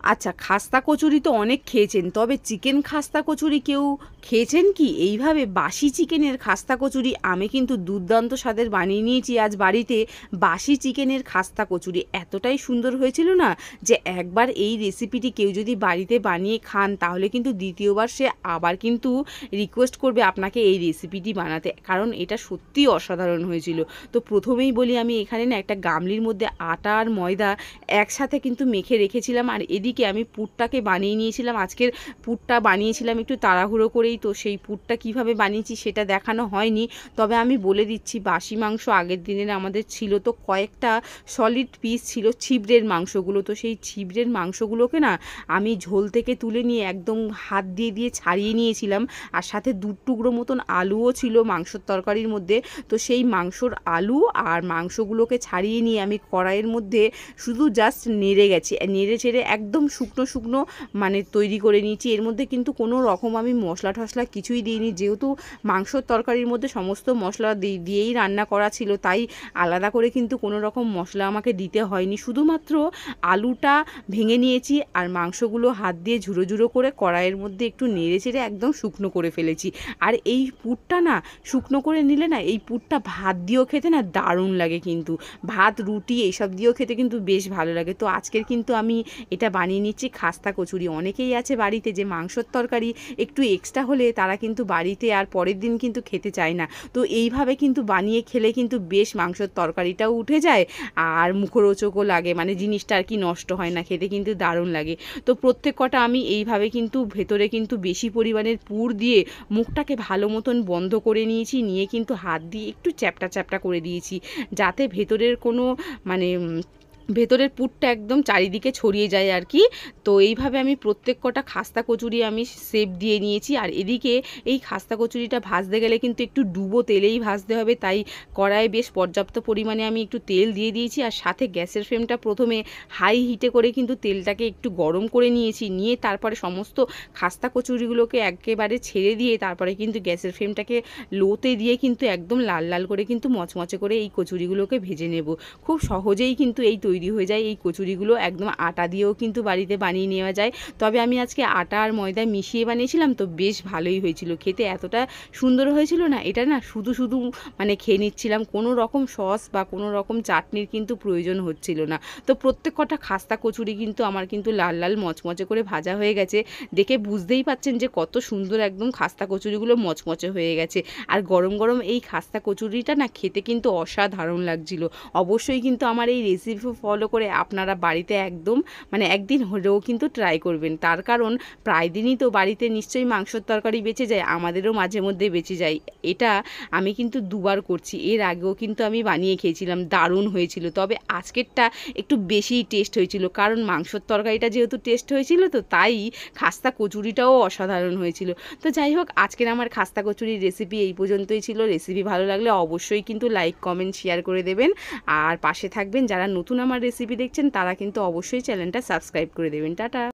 আচ্ছা, খাস্তা কচুরি তো অনেক খেয়েছেন, তবে চিকেন খাস্তা কচুরি কেউ খেয়েছেন কি? এইভাবে বাসি চিকেনের খাস্তা কচুরি আমি কিন্তু দুর্দান্ত স্বাদের বানিয়ে নিয়েছি আজ বাড়িতে। বাসি চিকেনের খাস্তা কচুরি এতটাই সুন্দর হয়েছিল না, যে একবার এই রেসিপিটি কেউ যদি বাড়িতে বানিয়ে খান তাহলে কিন্তু দ্বিতীয়বার সে আবার কিন্তু রিকোয়েস্ট করবে আপনাকে এই রেসিপিটি বানাতে, কারণ এটা সত্যিই অসাধারণ হয়েছিল। তো প্রথমেই বলি, আমি এখানে না একটা গামলির মধ্যে আটা আর ময়দা একসাথে কিন্তু মেখে রেখেছিলাম, আর এদিকে আমি পুরটাকে বানিয়ে নিয়েছিলাম। আজকের পুরটা বানিয়েছিলাম একটু তাড়াহুড়ো করেই, তো সেই পুরটা কিভাবে বানিয়েছি সেটা দেখানো হয়নি। তবে আমি বলে দিচ্ছি, বাসি মাংস আগের দিনের আমাদের ছিল, তো কয়েকটা সলিড পিস ছিল ছিবড়ের মাংসগুলো, তো সেই ছিবড়ের মাংসগুলোকে না আমি ঝোল থেকে তুলে নিয়ে একদম হাত দিয়ে দিয়ে ছাড়িয়ে নিয়েছিলাম, আর সাথে দু টুকরো মতন আলুও ছিল মাংসর তরকারির মধ্যে। তো সেই মাংসর আলু আর মাংসগুলোকে ছাড়িয়ে নিয়ে আমি কড়াইয়ের মধ্যে শুধু জাস্ট নেড়ে চেড়ে একদম শুকনো শুকনো মানে তৈরি করে নিয়েছি। এর মধ্যে কিন্তু কোনো রকম আমি মশলা টশলা কিছুই দিইনি, যেহেতু মাংসর তরকারির মধ্যে সমস্ত মশলা দিয়েই রান্না করা ছিল, তাই আলাদা করে কিন্তু কোনো রকম মশলা আমাকে দিতে হয়নি। শুধুমাত্র আলুটা ভেঙে নিয়েছি আর মাংসগুলো হাত দিয়ে ঝুড়ো ঝুড়ো করে কড়াইয়ের মধ্যে একটু নেড়ে চেড়ে একদম শুকনো করে ফেলেছি। আর এই পুরটা না শুকনো করে নিলে না এই পুরটা ভাত দিয়েও খেতে না দারুণ লাগে, কিন্তু ভাত রুটি এইসব দিয়েও খেতে কিন্তু বেশ ভালো লাগে। তো আজকের কিন্তু আমি এটা বানিয়ে নিচ্ছি খাস্তা কচুরি। অনেকেই আছে বাড়িতে যে মাংসর তরকারি একটু এক্সট্রা হলে তারা কিন্তু বাড়িতে আর পরের দিন কিন্তু খেতে চায় না, তো এইভাবে কিন্তু বানিয়ে খেলে কিন্তু বেশ মাংসর তরকারিটাও উঠে যায় আর মুখরোচকও লাগে, মানে জিনিসটা আর কি নষ্ট হয় না, খেতে কিন্তু দারুণ লাগে। তো প্রত্যেক কটা আমি এইভাবে কিন্তু ভেতরে কিন্তু বেশি পরিমাণের পুর দিয়ে মুখটাকে ভালো মতন বন্ধ করে নিয়েছি, নিয়ে কিন্তু হাত দিয়ে একটু চ্যাপটা চ্যাপটা করে দিয়েছি, যাতে ভেতরের কোনো মানে ভেতরের পুরটা একদম চারিদিকে ছড়িয়ে যায় আর কি। তো এইভাবে আমি প্রত্যেক কটা খাস্তা কচুরি আমি শেপ দিয়ে নিয়েছি। আর এদিকে এই খাস্তা কচুরিটা ভাজতে গেলে কিন্তু একটু ডুবো তেলেই ভাজতে হবে, তাই কড়াইয়ে বেশ পর্যাপ্ত পরিমাণে আমি একটু তেল দিয়ে দিয়েছি, আর সাথে গ্যাসের ফ্লেমটা প্রথমে হাই হিটে করে কিন্তু তেলটাকে একটু গরম করে নিয়েছি, নিয়ে তারপরে সমস্ত খাস্তা কচুরিগুলোকে একেবারে ছেড়ে দিয়ে তারপরে কিন্তু গ্যাসের ফ্লেমটাকে লোতে দিয়ে কিন্তু একদম লাল লাল করে কিন্তু মচমচে করে এই কচুরিগুলোকে ভেজে নেব। খুব সহজেই কিন্তু এই তৈরি হয়ে যায় এই কচুরিগুলো, একদম আটা দিয়েও কিন্তু বাড়িতে বানিয়ে নেওয়া যায়। তবে আমি আজকে আটা আর ময়দা মিশিয়ে বানিয়েছিলাম, তো বেশ ভালোই হয়েছিল, খেতে এতটা সুন্দর হয়েছিল না, এটা না শুধু শুধু মানে খেয়ে নিচ্ছিলাম, কোনো রকম সস বা কোনো রকম চাটনির কিন্তু প্রয়োজন হচ্ছিল না। তো প্রত্যেক কটা খাস্তা কচুরি কিন্তু আমার কিন্তু লাল লাল মচমচে করে ভাজা হয়ে গেছে, দেখে বুঝতেই পাচ্ছেন যে কত সুন্দর একদম খাস্তা কচুরিগুলো মচমচে হয়ে গেছে। আর গরম গরম এই খাস্তা কচুরিটা না খেতে কিন্তু অসাধারণ লাগছিল। অবশ্যই কিন্তু আমার এই রেসিপি ফলো করে আপনারা বাড়িতে একদম মানে একদিন হলেও কিন্তু ট্রাই করবেন, তার কারণ প্রায় দিনই তো বাড়িতে নিশ্চয়ই মাংসর তরকারি বেঁচে যায়, আমাদেরও মাঝে মধ্যে বেঁচে যায়। এটা আমি কিন্তু দুবার করছি, এর আগেও কিন্তু আমি বানিয়ে খেয়েছিলাম, দারুণ হয়েছিল। তবে আজকেরটা একটু বেশিই টেস্ট হয়েছিল, কারণ মাংসর তরকারিটা যেহেতু টেস্ট হয়েছিল, তো তাই খাস্তা কচুরিটাও অসাধারণ হয়েছিল। তো যাই হোক, আজকের আমার খাস্তা কচুরির রেসিপি এই পর্যন্তই ছিল। রেসিপি ভালো লাগলে অবশ্যই কিন্তু লাইক কমেন্ট শেয়ার করে দেবেন, আর পাশে থাকবেন। যারা নতুন আমার রেসিপি দেখছেন তারা কিন্তু অবশ্যই চ্যানেলটা সাবস্ক্রাইব করে দেবেন। টাটা।